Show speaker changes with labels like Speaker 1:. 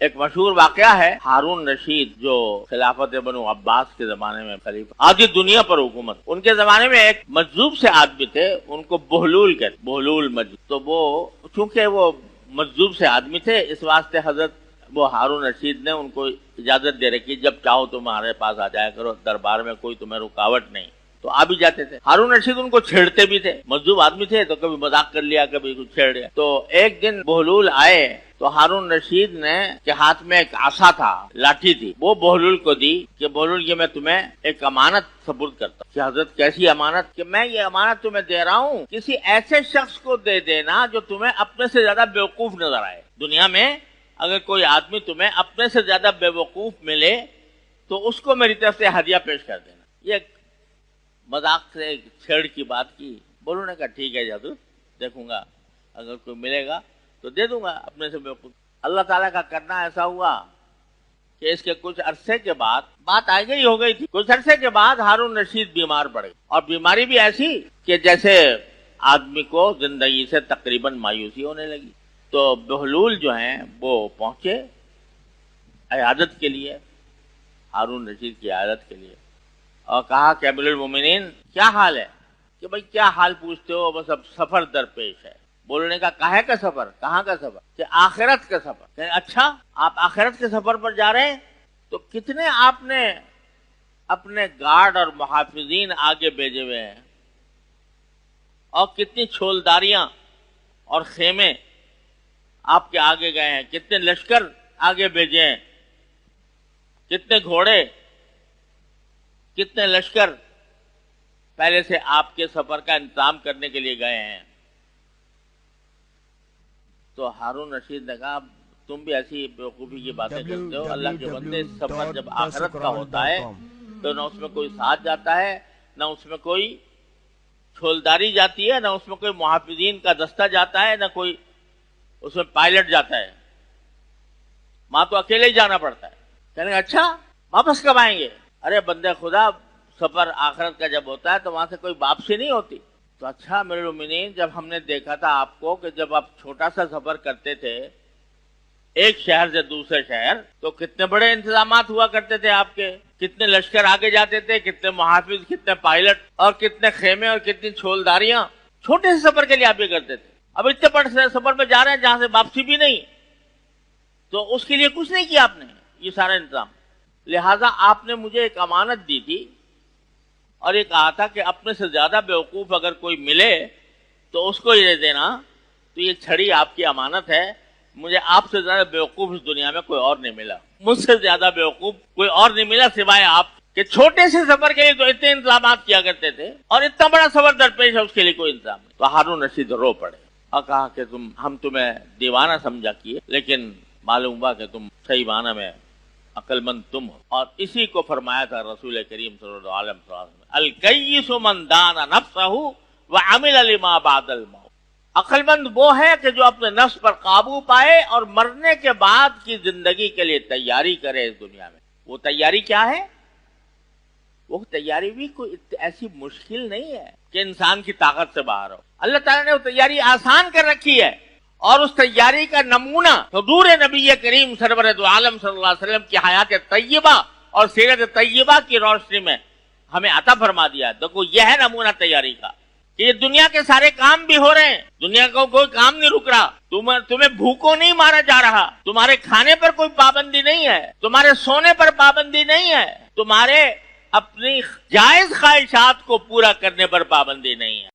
Speaker 1: ایک مشہور واقعہ ہے ہارون رشید جو خلافت بنو عباس کے زمانے میں خلیفہ آدھی دنیا پر حکومت. ان کے زمانے میں ایک مجذوب سے آدمی تھے, ان کو بہلول کہتے, بہلول مجذوب. تو وہ چونکہ وہ مجذوب سے آدمی تھے اس واسطے حضرت وہ ہارون رشید نے ان کو اجازت دے رکھی جب چاہو تمہارے پاس آ جایا کرو, دربار میں کوئی تمہیں رکاوٹ نہیں. تو آ بھی جاتے تھے. ہارون رشید ان کو چھیڑتے بھی تھے, مجذوب آدمی تھے تو کبھی مذاق کر لیا کبھی کچھ چھیڑ لیا. تو ایک دن بہلول آئے تو ہارون رشید نے کے ہاتھ میں ایک عصا تھا, لاٹھی تھی, وہ بہلول کو دی کہ بہلول یہ میں تمہیں ایک امانت سپرد کرتا ہوں. کہ حضرت کیسی امانت؟ کہ میں یہ امانت تمہیں دے رہا ہوں, کسی ایسے شخص کو دے دینا جو تمہیں اپنے سے زیادہ بیوقوف نظر آئے. دنیا میں اگر کوئی آدمی تمہیں اپنے سے زیادہ بیوقوف ملے تو اس کو میری طرف سے ہدیہ پیش کر دینا. یہ مذاق سے چھیڑ کی بات کی. بولو نے کہا ٹھیک ہے جادو, دیکھوں گا اگر کوئی ملے گا تو دے دوں گا اپنے سے بیوقوف. اللہ تعالیٰ کا کرنا ایسا ہوا کہ اس کے کچھ عرصے کے بعد, بات آ گئی ہو گئی تھی, کچھ عرصے کے بعد ہارون رشید بیمار پڑ گئے. اور بیماری بھی ایسی کہ جیسے آدمی کو زندگی سے تقریباً مایوسی ہونے لگی. تو بہلول جو ہیں وہ پہنچے عیادت کے لیے, ہارون رشید کی عیادت کے لیے, اور کہا کہ امیر المومنین کیا حال ہے؟ کہ بھائی کیا حال پوچھتے ہو, بس اب سفر درپیش ہے. بولنے کا کہے کا سفر؟ کہاں کا سفر؟ کہ آخرت کا سفر. کہ اچھا آپ آخرت کے سفر پر جا رہے ہیں, تو کتنے آپ نے اپنے گارڈ اور محافظین آگے بھیجے ہوئے ہیں, اور کتنی چھولداریاں اور خیمے آپ کے آگے گئے ہیں, کتنے لشکر آگے بھیجے ہیں, کتنے گھوڑے کتنے لشکر پہلے سے آپ کے سفر کا انتظام کرنے کے لیے گئے ہیں. تو ہارون رشید نے کہا تم بھی ایسی بیوقوفی کی باتیں کرتے ہو. اللہ کے بندے, سفر جب آخرت کا ہوتا ہے تو نہ اس میں کوئی ساتھ جاتا ہے, نہ اس میں کوئی چھولداری جاتی ہے, نہ اس میں کوئی محافظین کا دستہ جاتا ہے, نہ کوئی اس میں پائلٹ جاتا ہے. ماں تو اکیلے ہی جانا پڑتا ہے. کہنے اچھا واپس کب آئیں گے؟ ارے بندے خدا, سفر آخرت کا جب ہوتا ہے تو وہاں سے کوئی واپسی نہیں ہوتی. تو اچھا میرے مومنین, جب ہم نے دیکھا تھا آپ کو کہ جب آپ چھوٹا سا سفر کرتے تھے ایک شہر سے دوسرے شہر, تو کتنے بڑے انتظامات ہوا کرتے تھے آپ کے, کتنے لشکر آگے جاتے تھے, کتنے محافظ, کتنے پائلٹ, اور کتنے خیمے اور کتنی چھولداریاں. چھوٹے سے سفر کے لیے آپ یہ کرتے تھے. اب اتنے بڑے سفر پہ جا رہے ہیں جہاں سے واپسی بھی نہیں, تو اس کے لیے کچھ نہیں کیا آپ نے, یہ سارا انتظام. لہٰذا آپ نے مجھے ایک امانت دی تھی اور یہ کہا تھا کہ اپنے سے زیادہ بیوقوف اگر کوئی ملے تو اس کو یہ دینا. تو یہ چھڑی آپ کی امانت ہے. مجھے آپ سے زیادہ بیوقوف اس دنیا میں کوئی اور نہیں ملا, مجھ سے زیادہ بیوقوف کوئی اور نہیں ملا سوائے آپ کہ چھوٹے سے سفر کے لیے تو اتنے انتظامات کیا کرتے تھے, اور اتنا بڑا سفر درپیش ہے اس کے لیے کوئی انتظام نہیں. تو ہارون رشید رو پڑے اور کہا کہ ہم تمہیں دیوانہ سمجھا کیے, لیکن معلوم ہوا کہ تم صحیح معنی میں عقل مند تم ہو. اور اسی کو فرمایا تھا رسول کریم صلی اللہ علیہ وسلم, الکیس من دان نفسہ وعمل لما بعد الموت. عقل مند وہ ہے کہ جو اپنے نفس پر قابو پائے اور مرنے کے بعد کی زندگی کے لیے تیاری کرے اس دنیا میں. وہ تیاری کیا ہے؟ وہ تیاری بھی کوئی ایسی مشکل نہیں ہے کہ انسان کی طاقت سے باہر ہو. اللہ تعالیٰ نے وہ تیاری آسان کر رکھی ہے, اور اس تیاری کا نمونہ حضور نبی کریم سرور دو عالم صلی اللہ علیہ وسلم کی حیات طیبہ اور سیرت طیبہ کی روشنی میں ہمیں عطا فرما دیا. دیکھو یہ ہے نمونہ تیاری کا, کہ یہ دنیا کے سارے کام بھی ہو رہے ہیں, دنیا کو کوئی کام نہیں رک رہا, تمہیں بھوکوں نہیں مارا جا رہا, تمہارے کھانے پر کوئی پابندی نہیں ہے, تمہارے سونے پر پابندی نہیں ہے, تمہارے اپنی جائز خواہشات کو پورا کرنے پر پابندی نہیں ہے.